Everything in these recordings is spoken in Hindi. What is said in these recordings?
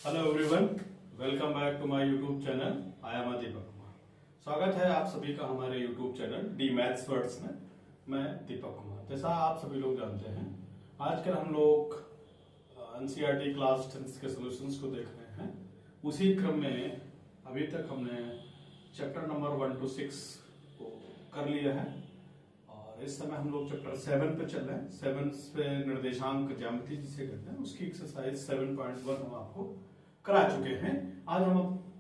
Hello everyone, welcome back to my YouTube channel. I am Deepak Kumar. स्वागत है आप सभी का हमारे YouTube channel D maths words में। मैं दीपक कुमार। जैसा आप सभी लोग जानते हैं, आजकल हम लोग एनसीईआरटी क्लास 10 के सॉल्यूशंस को देख रहे हैं। उसी क्रम में अभी तक हमने चैप्टर नंबर 1 to 6 को कर लिया है और इस समय हम लोग चैप्टर 7 पे चल रहे हैं। 7 पे निर्देशांक ज्यामिति जिसे कहते हैं, उसकी एक्सरसाइज 7.1 हम आपको करा चुके हैं। आज हम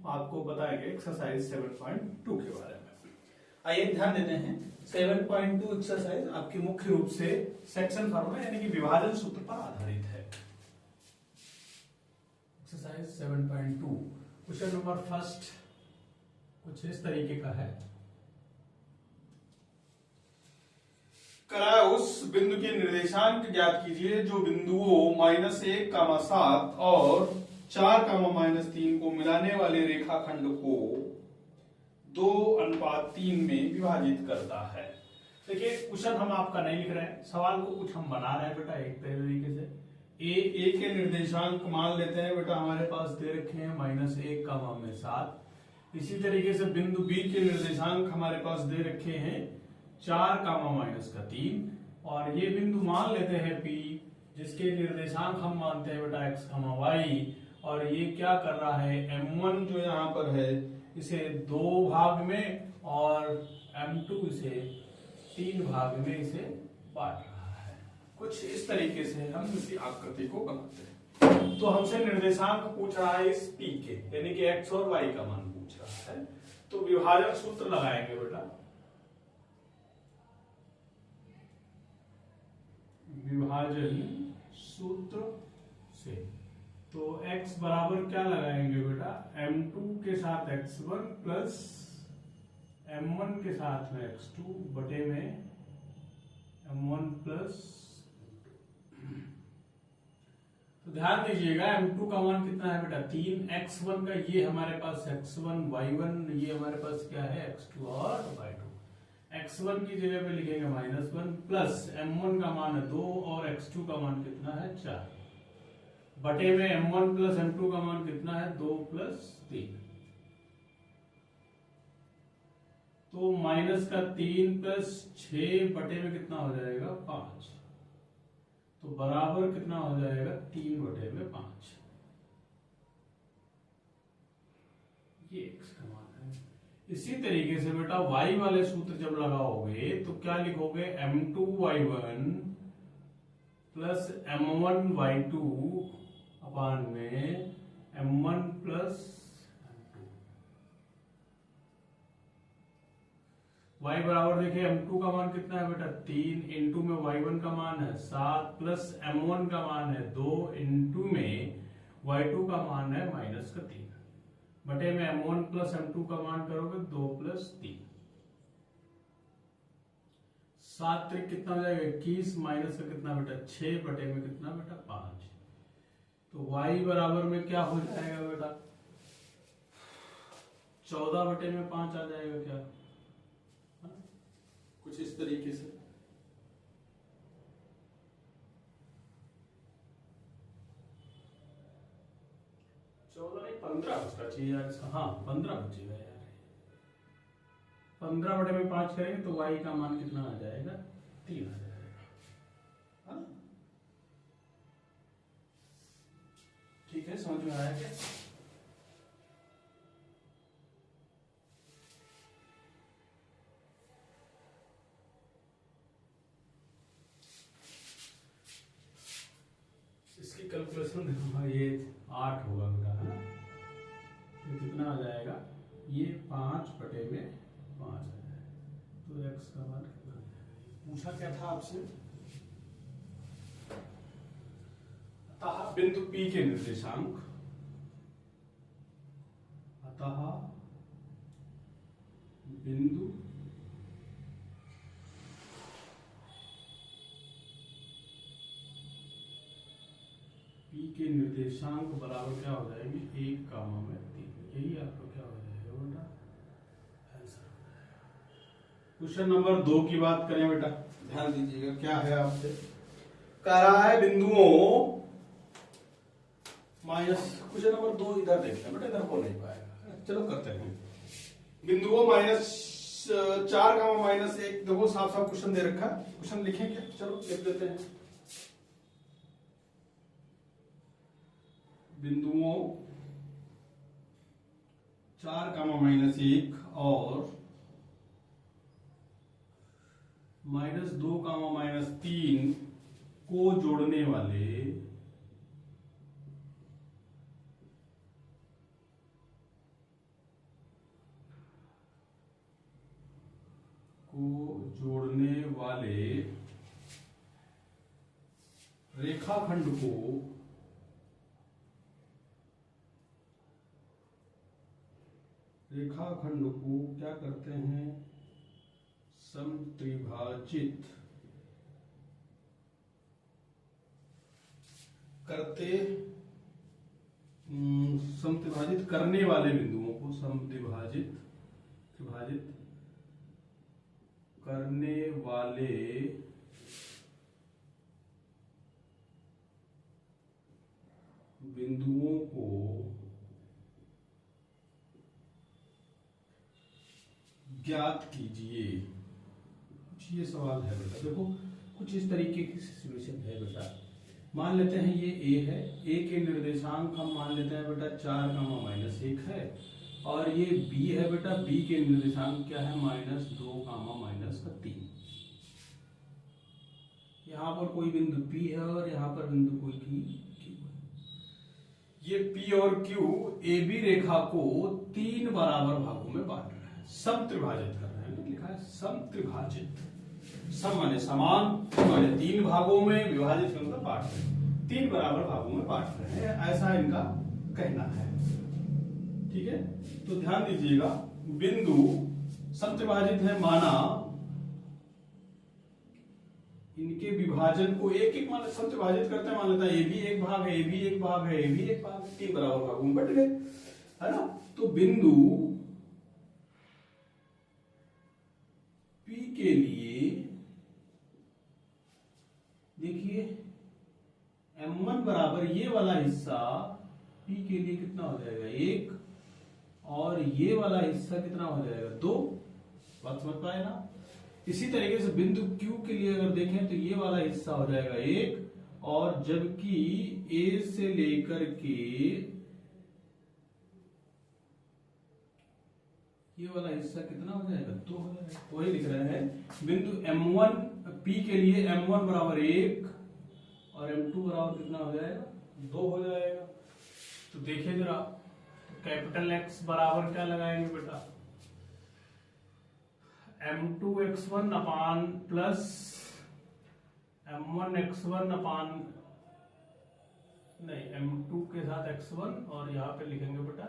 आपको बताएंगे एक्सरसाइज 7.2 के बारे में। आइए ध्यान देते हैं। 7.2 एक्सरसाइज आपकी मुख्य रूप से सेक्शन फार्मूला यानी कि विभाजन सूत्र पर आधारित है। एक्सरसाइज 7.2 क्वेश्चन नंबर फर्स्ट कुछ इस तरीके का है। कराए उस बिंदु के निर्देशांक ज्ञात कीजिए जो बिंदुओं -1, 7 और 4, -3 को मिलाने वाले रेखाखंड को 2:3 में विभाजित करता है। देखिए, क्वेश्चन हम आपका नहीं लिख रहे हैं, सवाल को कुछ हम बना रहे हैं बेटा एक तरीके से। ए के निर्देशांक मान लेते हैं बेटा, हमारे पास दे रखे हैं -1, 7। इसी तरीके से बिंदु बी के निर्देशांक हमारे पास दे रखे हैं 4, -3 और ये बिंदु मान लेते हैं पी, जिसके निर्देशांक हम मानते हैं बेटा x, y। और ये क्या कर रहा है, m1 जो यहाँ पर है इसे 2 भाग में और m2 इसे 3 भाग में इसे बांट रहा है। कुछ इस तरीके से हम इसी आकृति को बनाते हैं। तो हमसे निर्देशांक पूछ रहा है इस p के, यानी कि x और y का मान पूछ रहा है। तो विभाजन सूत्र लगाएंगे बेटा। विभाजन सूत्र से तो x बराबर क्या लगाएंगे बेटा, m2 के साथ x1 प्लस m1 के साथ में x2 बटे में m1 प्लस। तो ध्यान दीजिएगा, m2 का मान कितना है बेटा 3, x1 का ये हमारे पास x1, y1 ये हमारे पास क्या है x2 और y2। x1 की जगह पे लिखेंगे -1 प्लस m1 का मान है 2 और x2 का मान कितना है 4 बटे में m1 प्लस m2 का मान कितना है 2 प्लस 3। तो -3 प्लस 6 बटे में कितना हो जाएगा 5। तो बराबर कितना हो जाएगा 3 बटे में 5। ये x का मान है। इसी तरीके से बेटा y वाले सूत्र जब लगाओगे तो क्या लिखोगे, m2y1 प्लस m1y2 अपान में m1 प्लस m2। y बराबर देखिए m2 का मान कितना है बेटा 3, इंटू में y1 का मान है 7 प्लस m1 का मान है 2, इंटू में y2 का मान है -3 बटे में m1 प्लस m2 का मान करोगे 2 प्लस 3। 7 त्रिक कितना हो जाएगा 21, माइनस का कितना बेटा 6 बटे में कितना बेटा 5। तो y बराबर में क्या हो जाएगा बेटा 14 बटे में 5 आ जाएगा क्या, कुछ इस तरीके से। नहीं 15 बचना चाहिए यार इसका। हाँ 15 बचेगा यार। 15 बटे में 5 करेंगे तो y का मान कितना आ जाएगा 3 आ जाएगा। हाँ? ठीक है, समझ में आया क्या? इसकी कैलकुलेशन देखो, ये 8 होगा बेटा, है ना। ये कितना आ जाएगा, ये 5 बटे में 5 आ जाएगा। तो x का मान कितना आ जाएगा, पूछा क्या था आपसे। अतः बिंदु P के निर्देशांक, अतः बिंदु P के निर्देशांक बराबर क्या हो जाएगी 1, 3। यही आपको क्या हो जाएगा बेटा आंसर हो जाएगा। क्वेश्चन नंबर 2 की बात करें बेटा, ध्यान दीजिएगा क्या है आपसे। कह रहा है बिंदुओं माइनस क्वेश्चन नंबर 2 इधर देखते हैं बेटा, इधर हो नहीं पाएगा, चलो करते हैं। बिंदुओं -4 -1, देखो साफ साफ क्वेश्चन दे रखा है, क्वेश्चन लिखेंगे, चलो लिख देते हैं। बिंदुओं 4, -1 और -2, -3 को जोड़ने वाले रेखाखंड को क्या करते हैं, समत्रिभाजित करने वाले बिंदुओं को समद्विभाजित करने वाले बिंदुओं को ज्ञात कीजिए। कुछ ये सवाल है बेटा, देखो कुछ इस तरीके की सिचुएशन है बेटा। मान लेते हैं ये ए है, ए के निर्देशांक हम मान लेते हैं बेटा 4, -1 है, और ये बी है बेटा, बी के निर्देशांक क्या है, -2, -3। यहाँ पर कोई बिंदु पी है और यहाँ पर बिंदु कोई क्यू है। ये पी और क्यू ए बी रेखा को 3 बराबर भागों में बांट रहा है, समत्रिभाजित कर रहे हैं, लिखा है समत्रिभाजित, सम माने समान, माने 3 भागों में, विभाजित मतलब बांट रहे हैं, 3 बराबर भागों में बांट रहे हैं, ऐसा इनका कहना है। ठीक है, तो ध्यान दीजिएगा, बिंदु समत्रिभाजित है, माना इनके विभाजन को एक एक मान समत्रिभाजित करते हैं, मान लेता है ए भी एक भाग है, ए भी एक भाग है, ए भी एक भाग है, 3 बराबर भागों में बट गए, है ना। तो बिंदु P के लिए देखिए M1 बराबर ये वाला हिस्सा P के लिए कितना हो जाएगा, 1, और ये वाला हिस्सा कितना हो जाएगा, 2। बात समझ पाए ना। इसी तरीके से बिंदु Q के लिए अगर देखें तो ये वाला हिस्सा हो जाएगा 1, और जबकि A से लेकर के ये वाला हिस्सा कितना हो जाएगा, 2 हो जाएगा। वही लिख रहे हैं, बिंदु M1 P के लिए M1 बराबर 1 और M2 बराबर कितना हो जाएगा, 2 हो जाएगा। तो देखिए जरा, कैपिटल X बराबर क्या लगाएंगे बेटा, M2x1 अपान प्लस M1x1 अपान, नहीं M2 के साथ x1, और यहाँ पे लिखेंगे बेटा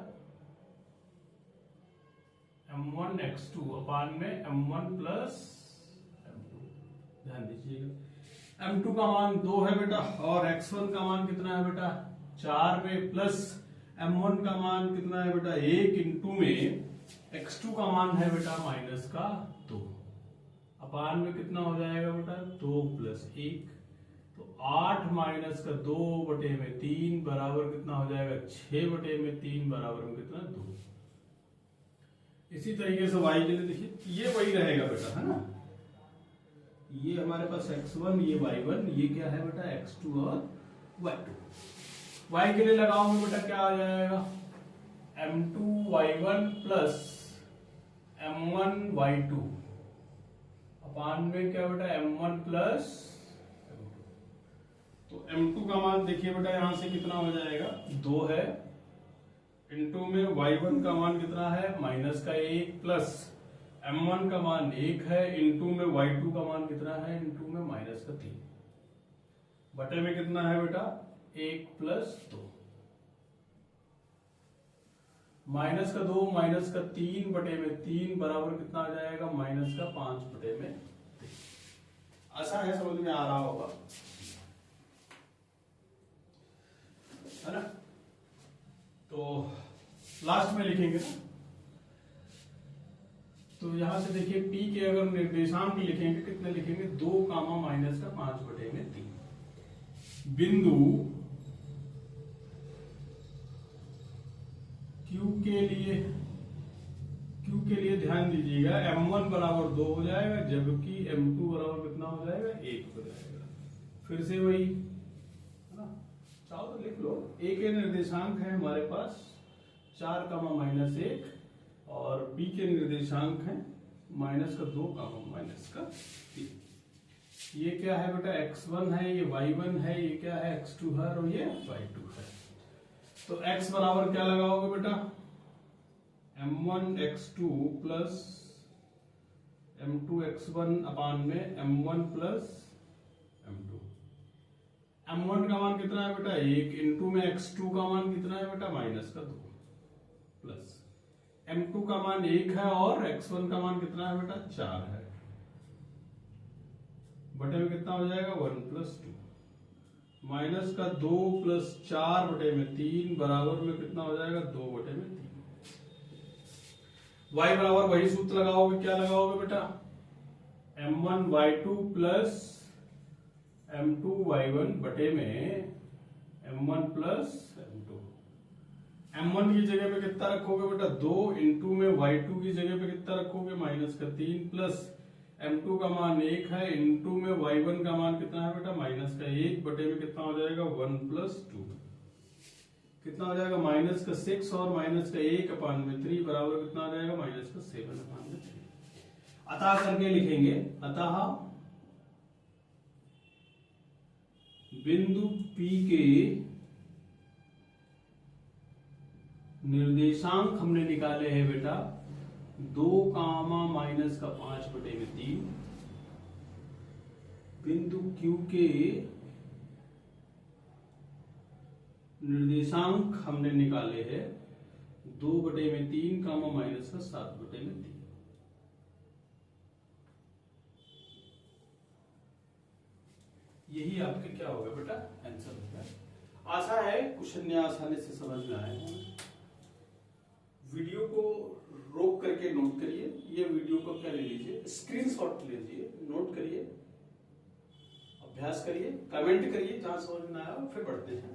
M1x2 अपान में M1 प्लस M2। ध्यान दीजिएगा, M2 का मान 2 है बेटा, और x1 का मान कितना है बेटा, 4 में, प्लस M1 का मान कितना है बेटा, 1 इंटू में x2 का मान है बेटा -2, अपान में कितना हो जाएगा बेटा, 2 + 1, तो 8 - 2/3 बराबर कितना हो जाएगा, 6/3 बराबर में कितना, 2। इसी तरीके से y के लिए देखिए, ये वही रहेगा बेटा, है ना। ये हमारे पास x1, ये y1, ये क्या है बेटा, x2 और y2। y के लिए लगाऊंगा बेटा, क्या आ जाएगा, M2y1 प्लस M1y2 अपान में क्या बेटा, M1 प्लस M2। तो M2 का मान देखिए बेटा, यहां से कितना हो जाएगा, 2 है, इंटू में y1 का मान कितना है, -1, प्लस M1 का मान 1 है, इंटू में y2 का मान कितना है, इंटू में -3, बटे में कितना है बेटा, 1 + 2, -2 -3 बटे में 3 बराबर कितना आ जाएगा, -5 बटे में 3। आशा है समझ में आ रहा होगा, है ना। तो लास्ट में लिखेंगे ना, तो यहां से देखिए P के अगर निर्देशांक लिखेंगे, कितने लिखेंगे, 2, -5 बटे में 3। बिंदु के लिए ध्यान दीजिएगा, m1 बराबर 2 हो जाएगा, जबकि m2 बराबर कितना हो जाएगा, 1 हो जाएगा। फिर से वही है ना, चाहो तो लिख लो। a के निर्देशांक है हमारे पास 4 -1 और b के निर्देशांक है -2 -3। ये क्या है बेटा, x1 है, ये y1 है, ये क्या है, x2 है और ये y2 है। तो x बराबर क्या लगाओगे बेटा, m1 x2 plus m2 x1 अपान में m1 प्लस m2। m1 का मान कितना है बेटा 1, इंटू में x2 का मान कितना है बेटा -2, प्लस m2 का मान 1 है और x1 का मान कितना है बेटा 4 है, बटे में कितना हो जाएगा 1 + 2, -2 + 4 बटे में 3 बराबर में कितना हो जाएगा 2 बटे में 3। y बराबर वही सूत्र लगाओगे, क्या लगाओगे बेटा, m1 y2 plus m2 y1 बटे में m1 प्लस m2। m1 की जगह पे कितना रखोगे बेटा 2, इंटू में y2 की जगह पे कितना रखोगे -3, प्लस m2 का मान 1 है, इंटू में y1 का मान कितना है बेटा -1 बटे में कितना हो जाएगा 1 + 2, कितना हो जाएगा -6 और -1 अपान में 3 बराबर कितना आ जाएगा -7 अपान में 3। अतः करके लिखेंगे, अतः बिंदु P के निर्देशांक हमने निकाले हैं बेटा 2, -5 बटे में 3। बिंदु Q के निर्देशांक हमने निकाले हैं 2 बटे में 3, -7 बटे में 3। यही आपके क्या होगा बेटा आंसर होगा। आशा है क्वेश्चन ने आसानी से समझ में आया। वीडियो को रोक करके नोट करिए, ये वीडियो को क्या ले लीजिए, स्क्रीनशॉट लीजिए, नोट करिए, अभ्यास करिए, कमेंट करिए जहां समझ में आया, फिर बढ़ते हैं।